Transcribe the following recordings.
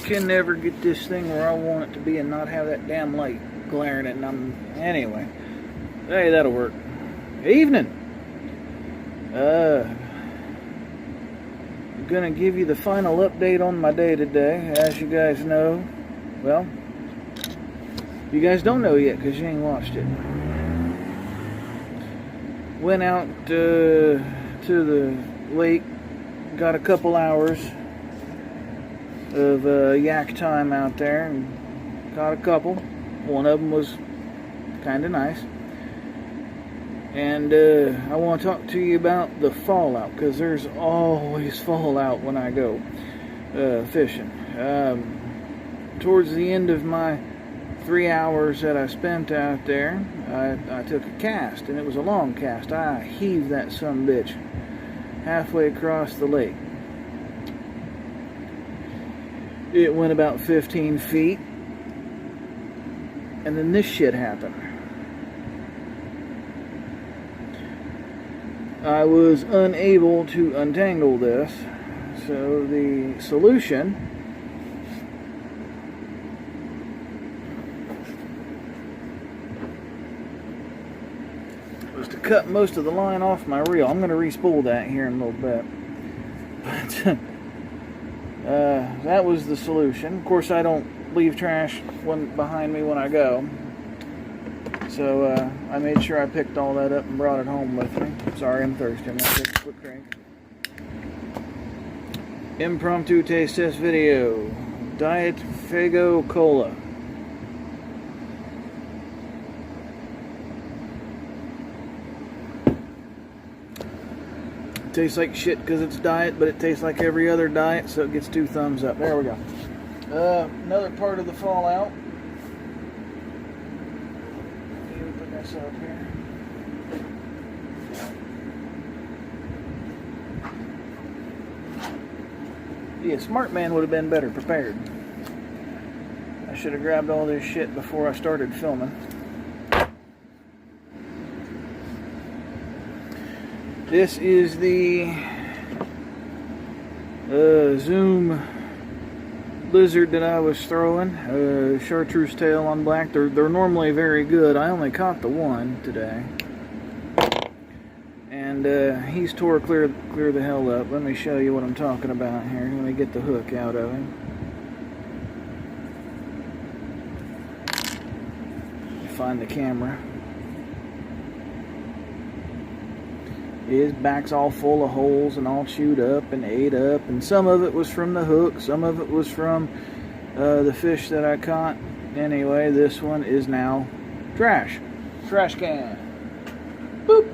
can never get this thing where I want it to be and not have that damn light glaring at it. Anyway, hey, that'll work. Evening. I'm gonna give you the final update on my day today. As you guys know, well, you guys don't know yet because you ain't watched it. Went out to the lake, got a couple hours of yak time out there, and caught a couple. One of them was kind of nice. And I want to talk to you about the fallout, because there's always fallout when I go fishing. Towards the end of my 3 hours that I spent out there, I took a cast, and it was a long cast. I heaved that sumbitch halfway across the lake. It went about 15 feet, and then this shit happened. I was unable to untangle this, so the solution was to cut most of the line off my reel. I'm going to re-spool that here in a little bit. But that was the solution. Of course, I don't leave trash behind me when I go. So I made sure I picked all that up and brought it home with me. Sorry, I'm thirsty. I'm going to take a quick drink. Impromptu taste test video. Diet Fago Cola. It tastes like shit because it's diet, but it tastes like every other diet, so it gets 2 thumbs up. There we go. Another part of the fallout. Up here. Yeah, smart man would have been better prepared. I should have grabbed all this shit before I started filming. This is the Zoom lizard that I was throwing, chartreuse tail on black. They're normally very good. I only caught the one today, and he's tore clear the hell up. Let me show you what I'm talking about here. Let me get the hook out of him. Find the camera. His back's all full of holes and all chewed up and ate up, and some of it was from the hook, some of it was from the fish that I caught. Anyway, this one is now trash can. Boop.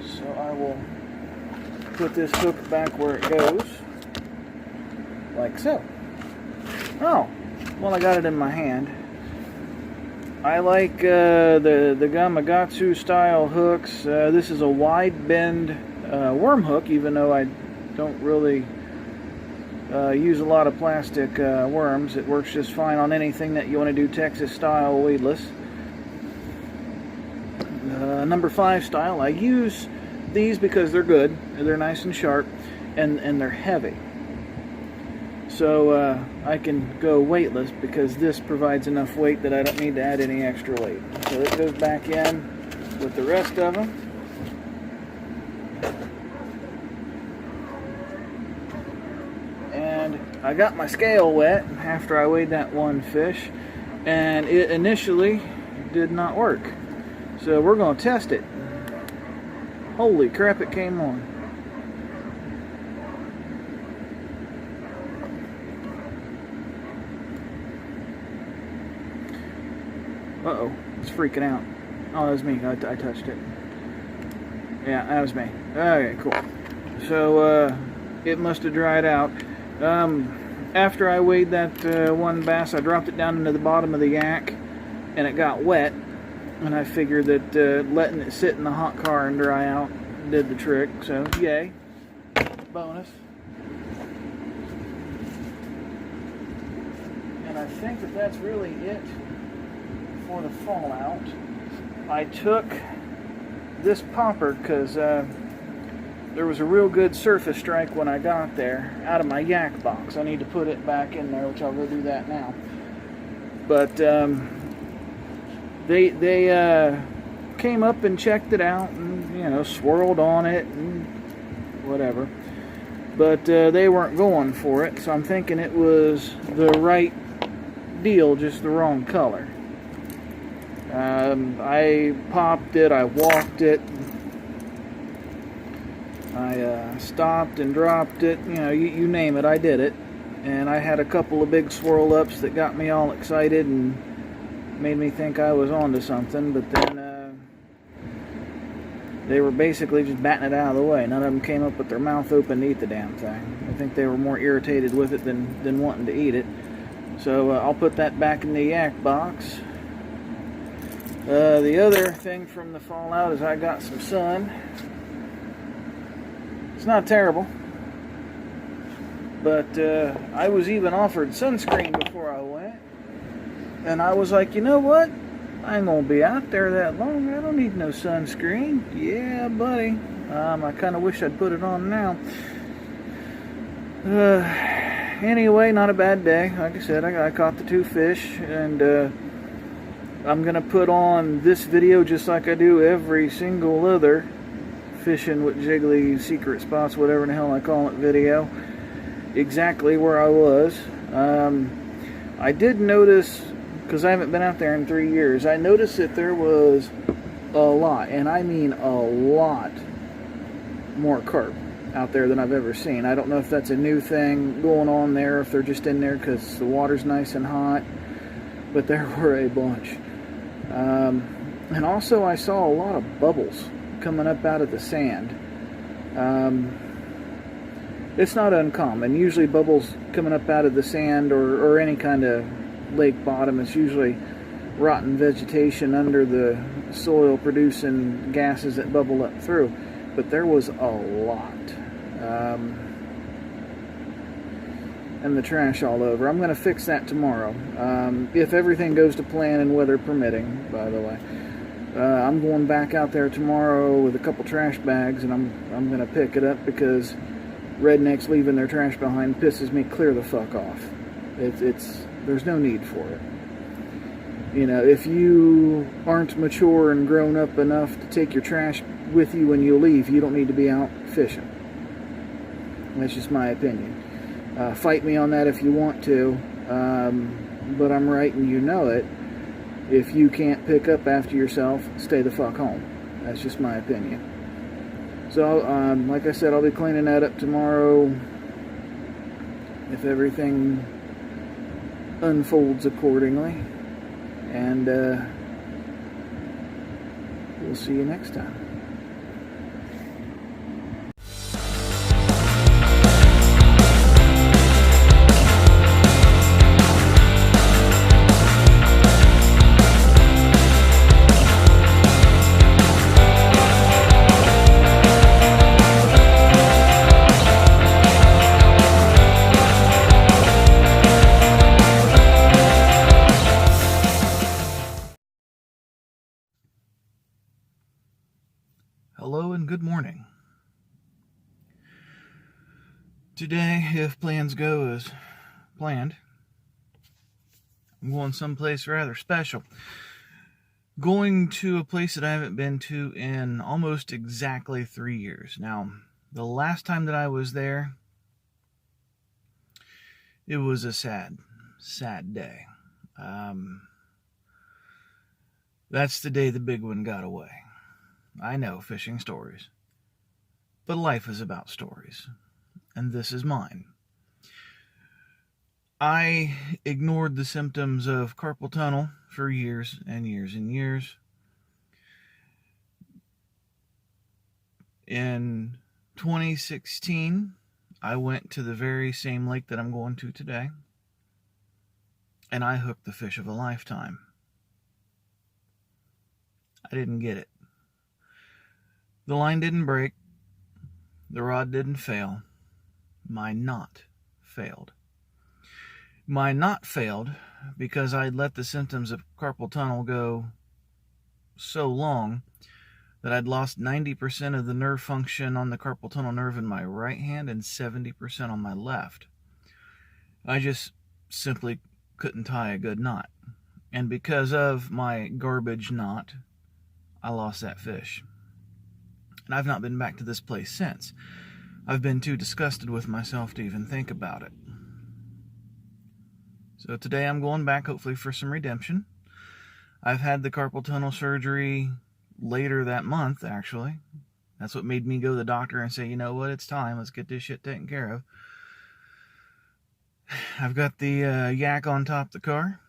So I will put this hook back where it goes, like so. Oh, well, I got it in my hand. I like the Gamakatsu style hooks. This is a wide bend worm hook, even though I don't really use a lot of plastic worms. It works just fine on anything that you want to do Texas style weedless. Number 5 style, I use these because they're good. They're nice and sharp, and they're heavy. So I can go weightless because this provides enough weight that I don't need to add any extra weight. So it goes back in with the rest of them. And I got my scale wet after I weighed that one fish, and it initially did not work. So we're going to test it. Holy crap, it came on. Uh-oh, it's freaking out. Oh, that was me. I touched it. Yeah, that was me. Okay, cool. So, it must have dried out. After I weighed that one bass, I dropped it down into the bottom of the yak, and it got wet. And I figured that letting it sit in the hot car and dry out did the trick. So, yay. Bonus. And I think that that's really it for the fallout. I took this popper because there was a real good surface strike when I got there out of my yak box. I need to put it back in there, which I'll go do that now. But they came up and checked it out and, you know, swirled on it and whatever. But they weren't going for it, so I'm thinking it was the right deal, just the wrong color. I popped it, I walked it, I stopped and dropped it, you know, you name it, I did it. And I had a couple of big swirl ups that got me all excited and made me think I was onto something, but then they were basically just batting it out of the way. None of them came up with their mouth open to eat the damn thing. I think they were more irritated with it than wanting to eat it. So I'll put that back in the yak box. The other thing from the fallout is I got some sun. It's not terrible, but I was even offered sunscreen before I went, and I was like, you know what? I ain't gonna be out there that long. I don't need no sunscreen. Yeah, buddy. I kind of wish I'd put it on now. Anyway, not a bad day. Like I said, I caught the 2 fish, and I'm gonna put on this video just like I do every single other fishing with Jiggly secret spots, whatever the hell I call it, video. Exactly where I was. I did notice, because I haven't been out there in 3 years, I noticed that there was a lot, and I mean a lot more carp out there than I've ever seen. I don't know if that's a new thing going on there, if they're just in there because the water's nice and hot, but there were a bunch. And also I saw a lot of bubbles coming up out of the sand. It's not uncommon. Usually bubbles coming up out of the sand or any kind of lake bottom, it's usually rotten vegetation under the soil producing gases that bubble up through. But there was a lot. And the trash all over. I'm going to fix that tomorrow. If everything goes to plan and weather permitting, by the way. I'm going back out there tomorrow with a couple trash bags, and I'm going to pick it up because rednecks leaving their trash behind pisses me clear the fuck off. There's no need for it. You know, if you aren't mature and grown up enough to take your trash with you when you leave, you don't need to be out fishing. That's just my opinion. Fight me on that if you want to, but I'm right and you know it. If you can't pick up after yourself, stay the fuck home. That's just my opinion. So, like I said, I'll be cleaning that up tomorrow if everything unfolds accordingly. And we'll see you next time. Hello and good morning. Today, if plans go as planned, I'm going someplace rather special. Going to a place that I haven't been to in almost exactly 3 years. Now, the last time that I was there, it was a sad day. That's the day the big one got away. I know, fishing stories. But life is about stories. And this is mine. I ignored the symptoms of carpal tunnel for years and years and years. In 2016, I went to the very same lake that I'm going to today. And I hooked the fish of a lifetime. I didn't get it. The line didn't break. The rod didn't fail. My knot failed. My knot failed because I'd let the symptoms of carpal tunnel go so long that I'd lost 90% of the nerve function on the carpal tunnel nerve in my right hand and 70% on my left. I just simply couldn't tie a good knot. And because of my garbage knot, I lost that fish. And I've not been back to this place since. I've been too disgusted with myself to even think about it. So today I'm going back, hopefully for some redemption. I've had the carpal tunnel surgery later that month, actually. That's what made me go to the doctor and say, you know what, it's time. Let's get this shit taken care of. I've got the yak on top of the car.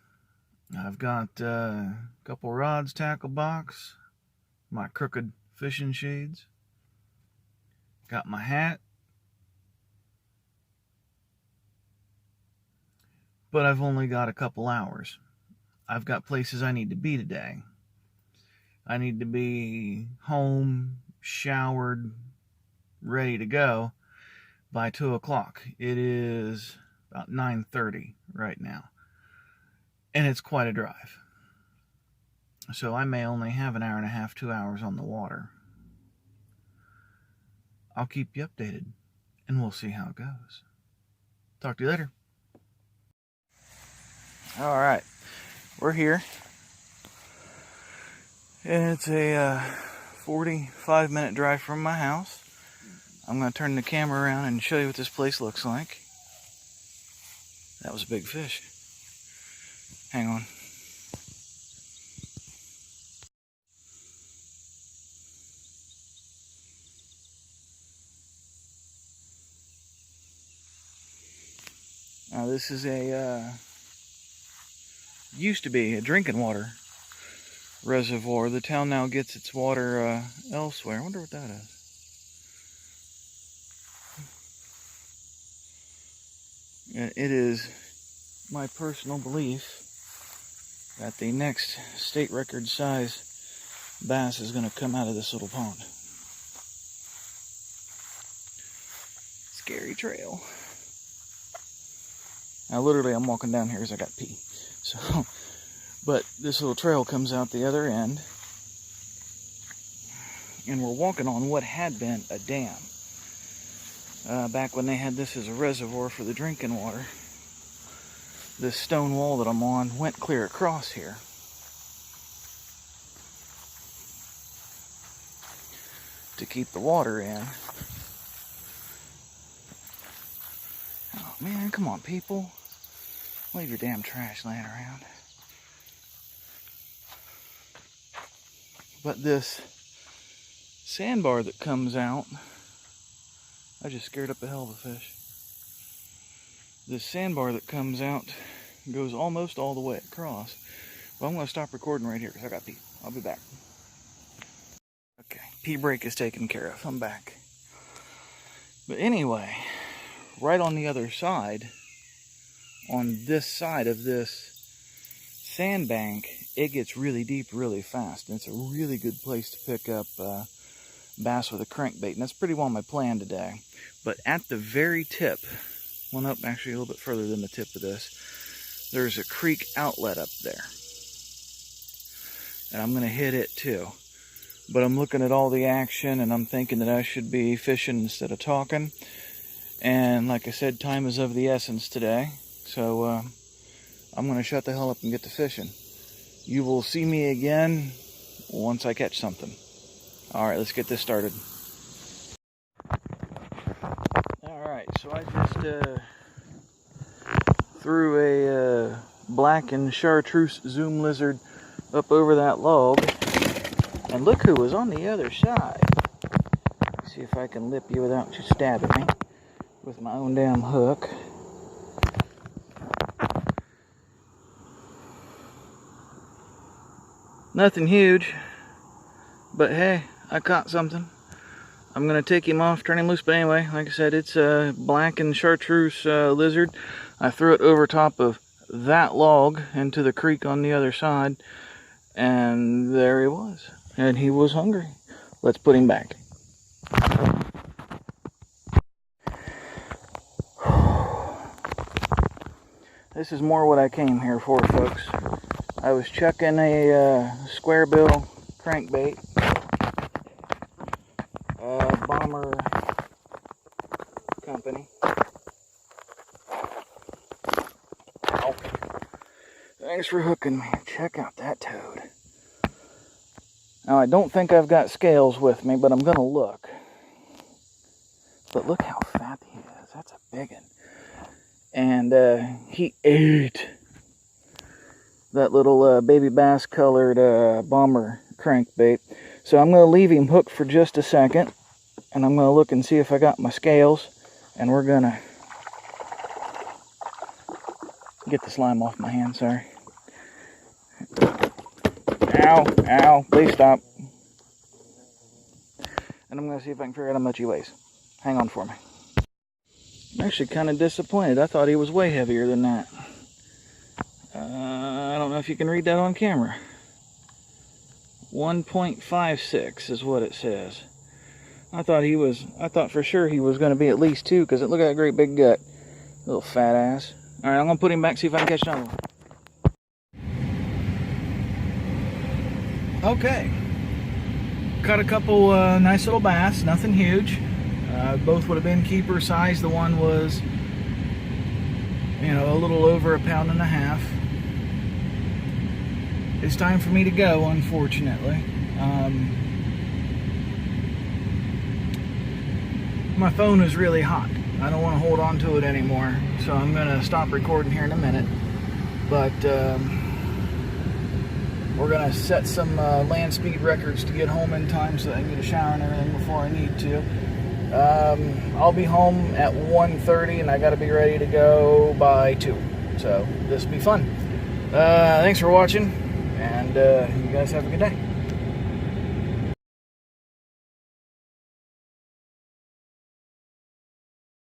I've got a couple rods, tackle box, my crooked fishing shades. Got my hat. But I've only got a couple hours. I've got places I need to be today. I need to be home, showered, ready to go by 2 o'clock. It is about 9:30 right now. And it's quite a drive. So I may only have an hour and a half, 2 hours on the water. I'll keep you updated, and we'll see how it goes. Talk to you later. All right, we're here. It's a 45-minute drive from my house. I'm going to turn the camera around and show you what this place looks like. That was a big fish. Hang on. Now this is used to be a drinking water reservoir. The town now gets its water elsewhere. I wonder what that is. It is my personal belief that the next state record size bass is going to come out of this little pond. Scary trail. Now literally I'm walking down here because I got pee. So, but this little trail comes out the other end, and we're walking on what had been a dam. Back when they had this as a reservoir for the drinking water. This stone wall that I'm on went clear across here. To keep the water in. Oh man, come on people. Leave your damn trash laying around. But this sandbar that comes out, I just scared up a hell of a fish. This sandbar that comes out goes almost all the way across. But I'm going to stop recording right here because I got pee. I'll be back. Okay, pee break is taken care of. I'm back. But anyway, right on the other side, on this side of this sandbank, it gets really deep really fast. And it's a really good place to pick up bass with a crankbait. And that's pretty well my plan today. But at the very tip, well, nope, actually a little bit further than the tip of this, there's a creek outlet up there. And I'm going to hit it too. But I'm looking at all the action and I'm thinking that I should be fishing instead of talking. And like I said, time is of the essence today. So I'm going to shut the hell up and get to fishing. You will see me again once I catch something. Alright, let's get this started. Alright, so I just threw a black and chartreuse zoom lizard up over that log. And look who was on the other side. See if I can lip you without you stabbing me with my own damn hook. Nothing huge, but hey, I caught something. I'm going to take him off, turn him loose, but anyway, like I said, it's a black and chartreuse lizard. I threw it over top of that log into the creek on the other side, and there he was. And he was hungry. Let's put him back. This is more what I came here for, folks. I was chucking a square bill crankbait, Bomber Company. Ow. Thanks for hooking me. Check out that toad. Now, I don't think I've got scales with me, but I'm going to look. But look how fat he is. That's a big one. And he ate that little baby bass colored bomber crankbait. So I'm going to leave him hooked for just a second. And I'm going to look and see if I got my scales. And we're going to get the slime off my hand, sorry. Ow, ow, please stop. And I'm going to see if I can figure out how much he weighs. Hang on for me. I'm actually kind of disappointed. I thought he was way heavier than that. I don't know if you can read that on camera. 1.56 is what it says. I thought for sure he was going to be at least 2, because look at that great big gut. Little fat ass. Alright, I'm going to put him back, see if I can catch another one. Okay. Caught a couple nice little bass, nothing huge. Both would have been keeper size. The one was, a little over 1.5 pounds. It's time for me to go, unfortunately. My phone is really hot. I don't want to hold on to it anymore, so I'm going to stop recording here in a minute. But we're going to set some land speed records to get home in time so I can get a shower and everything before I need to. I'll be home at 1:30 and I got to be ready to go by 2. So this will be fun. Thanks for watching, and you guys have a good day.